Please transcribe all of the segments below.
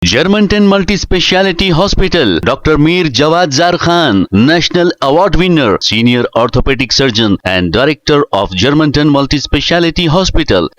Germantown Multi-Speciality Hospital, Dr. Mir Jawad Zar Khan, National Award winner, Senior Orthopedic Surgeon and Director of Germantown Multi-Speciality Hospital.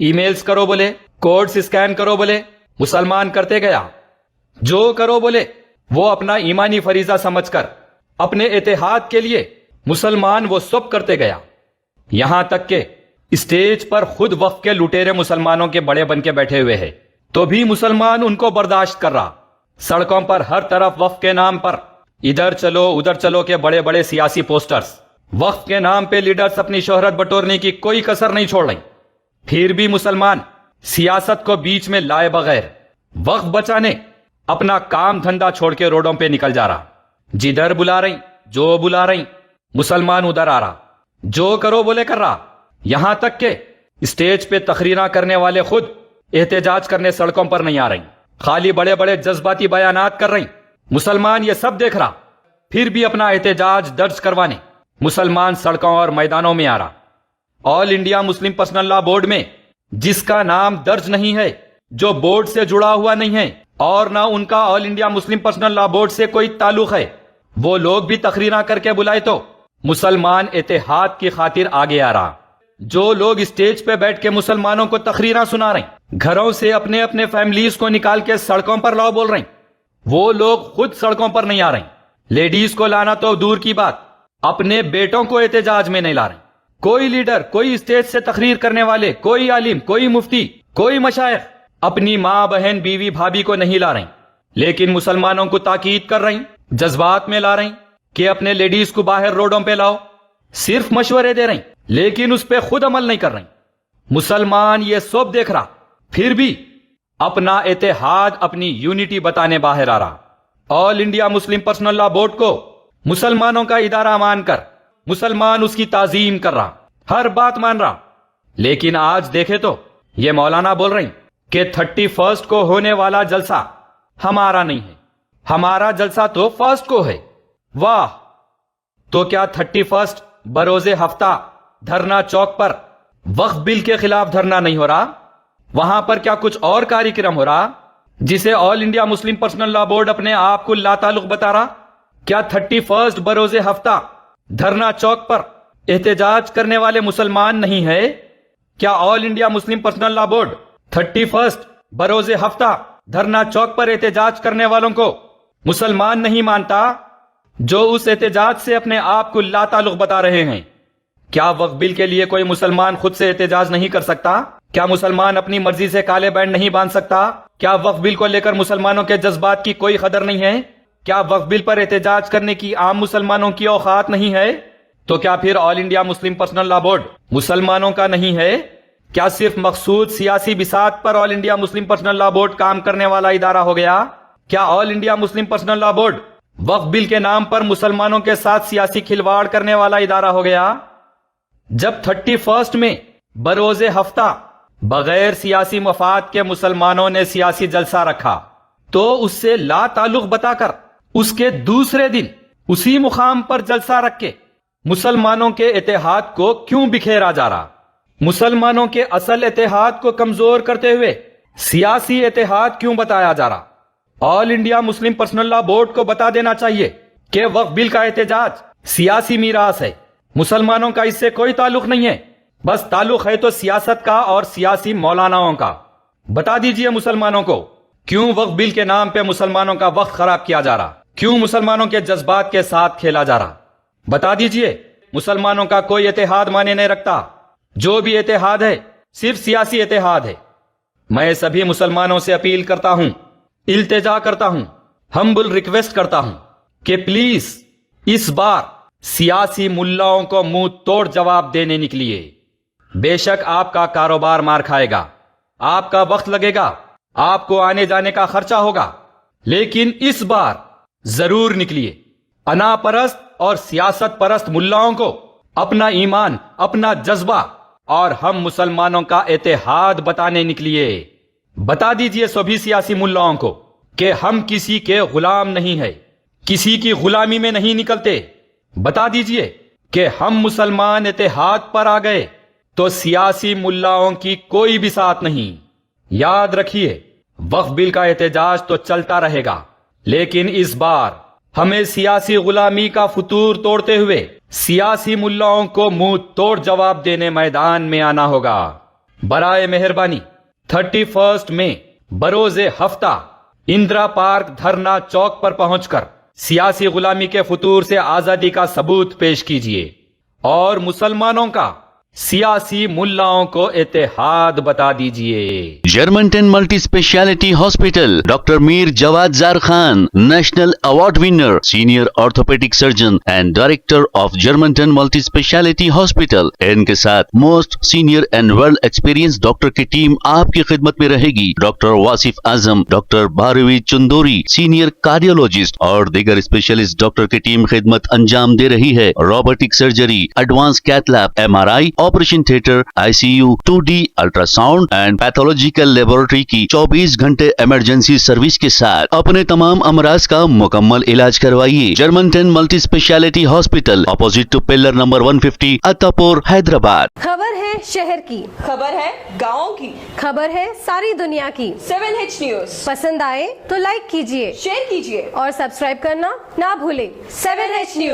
Emails کرو بولے, codes scan کرو بولے, مسلمان کرتے گیا. جو کرو بولے وہ اپنا ایمانی فریضہ سمجھ کر اپنے اتحاد کے لیے مسلمان وہ سب کرتے گیا. یہاں تک کہ اسٹیج پر خود وقف کے لٹیرے مسلمانوں کے بڑے بن کے بیٹھے ہوئے ہیں, تو بھی مسلمان ان کو برداشت کر رہا. سڑکوں پر ہر طرف وقف کے نام پر ادھر چلو ادھر چلو کے بڑے بڑے سیاسی پوسٹرز, وقف کے نام پہ لیڈرز اپنی شہرت بٹورنے کی کوئی کسر نہیں چھوڑ رہی. پھر بھی مسلمان سیاست کو بیچ میں لائے بغیر وقف بچانے اپنا کام دھندا چھوڑ کے روڈوں پہ نکل جا رہا. جدھر بلا رہی, جو بلا رہی, مسلمان ادھر آ رہا, جو کرو بولے کر رہا. یہاں تک کہ اسٹیج پہ تقریراں کرنے والے خود احتجاج کرنے سڑکوں پر نہیں آ رہی, خالی بڑے بڑے جذباتی بیانات کر رہی. مسلمان یہ سب دیکھ رہا, پھر بھی اپنا احتجاج درج کروانے مسلمان سڑکوں اور میدانوں میں آ رہا. آل انڈیا مسلم پرسنل لا بورڈ میں جس کا نام درج نہیں ہے, جو بورڈ سے جڑا ہوا نہیں ہے, اور نہ ان کا آل انڈیا مسلم پرسنل لا بورڈ سے کوئی تعلق ہے, وہ لوگ بھی تقریراں کر کے بلائے تو مسلمان اتحاد کی خاطر آگے آ رہا. جو لوگ اسٹیج پہ بیٹھ کے مسلمانوں کو تقریراں سنا رہے ہیں, گھروں سے اپنے اپنے فیملیز کو نکال کے سڑکوں پر لاؤ بول رہے ہیں, وہ لوگ خود سڑکوں پر نہیں آ رہے ہیں. لیڈیز کو لانا تو دور کی بات, اپنے بیٹوں کو احتجاج میں نہیں لا رہے. کوئی لیڈر, کوئی اسٹیج سے تقریر کرنے والے, کوئی عالم, کوئی مفتی, کوئی مشائخ اپنی ماں بہن بیوی بھابھی کو نہیں لا رہے, لیکن مسلمانوں کو تاکید کر رہی, جذبات میں لا رہی کہ اپنے لیڈیز کو باہر روڈوں پہ لاؤ. صرف مشورے دے رہی لیکن اس پہ خود عمل نہیں کر رہی. مسلمان یہ سب دیکھ رہا, پھر بھی اپنا اتحاد, اپنی یونٹی بتانے باہر آ رہا. آل انڈیا مسلم پرسنل لا بورڈ کو مسلمانوں کا ادارہ مان کر مسلمان اس کی تعظیم کر رہا, ہر بات مان رہا. لیکن آج دیکھے تو یہ مولانا بول رہی کہ 31 کو ہونے والا جلسہ ہمارا نہیں ہے, ہمارا جلسہ تو 1 کو ہے. واہ, تو کیا 31 بروز ہفتہ دھرنا چوک پر وقف بل کے خلاف دھرنا نہیں ہو رہا؟ وہاں پر کیا کچھ اور کاریکرم ہو رہا جسے آل انڈیا مسلم پرسنل لا بورڈ اپنے آپ کو لا تعلق بتا رہا؟ کیا 31 بروز ہفتہ دھرنا چوک پر احتجاج کرنے والے مسلمان نہیں ہے؟ کیا آل انڈیا مسلم پرسنل لا بورڈ 31 بروز ہفتہ دھرنا چوک پر احتجاج کرنے والوں کو مسلمان نہیں مانتا جو اس احتجاج سے اپنے آپ کو لا تعلق بتا رہے ہیں؟ کیا وقف بل کے لیے کوئی مسلمان خود سے احتجاج نہیں کر سکتا؟ کیا مسلمان اپنی مرضی سے کالے بینڈ نہیں باندھ سکتا؟ کیا وقف بل کو لے کر مسلمانوں کے جذبات کی کوئی قدر نہیں ہے؟ کیا وقف بل پر احتجاج کرنے کی عام مسلمانوں کی اوقات نہیں ہے؟ تو کیا پھر آل انڈیا مسلم پرسنل لا بورڈ مسلمانوں کا نہیں ہے؟ کیا صرف مخصوص سیاسی بساط پر آل انڈیا مسلم پرسنل لا بورڈ کام کرنے والا ادارہ ہو گیا؟ کیا آل انڈیا مسلم پرسنل لا بورڈ وقف بل کے نام پر مسلمانوں کے ساتھ سیاسی کھلواڑ کرنے والا ادارہ ہو گیا؟ جب 31 میں بروز ہفتہ بغیر سیاسی مفاد کے مسلمانوں نے سیاسی جلسہ رکھا تو اس سے لا تعلق بتا کر اس کے دوسرے دن اسی مقام پر جلسہ رکھ کے مسلمانوں کے اتحاد کو کیوں بکھیرا جا رہا؟ مسلمانوں کے اصل اتحاد کو کمزور کرتے ہوئے سیاسی اتحاد کیوں بتایا جا رہا؟ آل انڈیا مسلم پرسنل لا بورڈ کو بتا دینا چاہیے کہ وقف بل کا احتجاج سیاسی میراث ہے, مسلمانوں کا اس سے کوئی تعلق نہیں ہے, بس تعلق ہے تو سیاست کا اور سیاسی مولاناؤں کا. بتا دیجئے مسلمانوں کو کیوں وقف بل کے نام پہ مسلمانوں کا وقت خراب کیا جا رہا, کیوں مسلمانوں کے جذبات کے ساتھ کھیلا جا رہا. بتا دیجئے مسلمانوں کا کوئی اتحاد مانے نہیں رکھتا, جو بھی اتحاد ہے صرف سیاسی اتحاد ہے. میں سبھی مسلمانوں سے اپیل کرتا ہوں, التجا کرتا ہوں, ہمبل ریکویسٹ کرتا ہوں کہ پلیز اس بار سیاسی ملاؤں کو منہ توڑ جواب دینے نکلیے. بے شک آپ کا کاروبار مار کھائے گا, آپ کا وقت لگے گا, آپ کو آنے جانے کا خرچہ ہوگا, لیکن اس بار ضرور نکلیے. انا پرست اور سیاست پرست ملاؤں کو اپنا ایمان, اپنا جذبہ اور ہم مسلمانوں کا اتحاد بتانے نکلیے. بتا دیجئے سبھی سیاسی ملاؤں کو کہ ہم کسی کے غلام نہیں ہیں, کسی کی غلامی میں نہیں نکلتے. بتا دیجئے کہ ہم مسلمان اتحاد پر آ گئے تو سیاسی ملاؤں کی کوئی بھی ساتھ نہیں. یاد رکھیے وقف بل کا احتجاج تو چلتا رہے گا, لیکن اس بار ہمیں سیاسی غلامی کا فطور توڑتے ہوئے سیاسی ملاؤں کو منہ توڑ جواب دینے میدان میں آنا ہوگا. برائے مہربانی 31 مئی بروز ہفتہ اندرا پارک دھرنا چوک پر پہنچ کر سیاسی غلامی کے فطور سے آزادی کا ثبوت پیش کیجیے اور مسلمانوں کا سیاسی ملاؤں کو اتحاد بتا دیجیے. Germanten multi speciality hospital doctor Mir Jawad Zar Khan national award winner senior orthopaedic surgeon and director of Germanten multi speciality hospital. ان کے ساتھ most senior and well experience doctor کی ٹیم آپ کی خدمت میں رہے گی. Doctor Wasif Azam, doctor Bharavi Chanduri senior cardiologist اور دیگر اسپیشلسٹ ڈاکٹر کی ٹیم خدمت انجام دے رہی ہے. Robotic surgery, advance cath lab, MRI، operation theatre, ICU، 2D ultrasound and pathological laboratory کی 24 گھنٹے ایمرجنسی سروس کے ساتھ اپنے تمام امراض کا مکمل علاج کروائیے. Germanten multi speciality hospital, opposite to pillar number 150، Attapur, Hyderabad. خبر ہے شہر کی، خبر ہے گاؤں کی، خبر ہے ساری دنیا کی. 7H نیوز پسند آئے تو لائک کیجئے، شیئر کیجیے اور سبسکرائب کرنا نہ بھولیں. 7H news.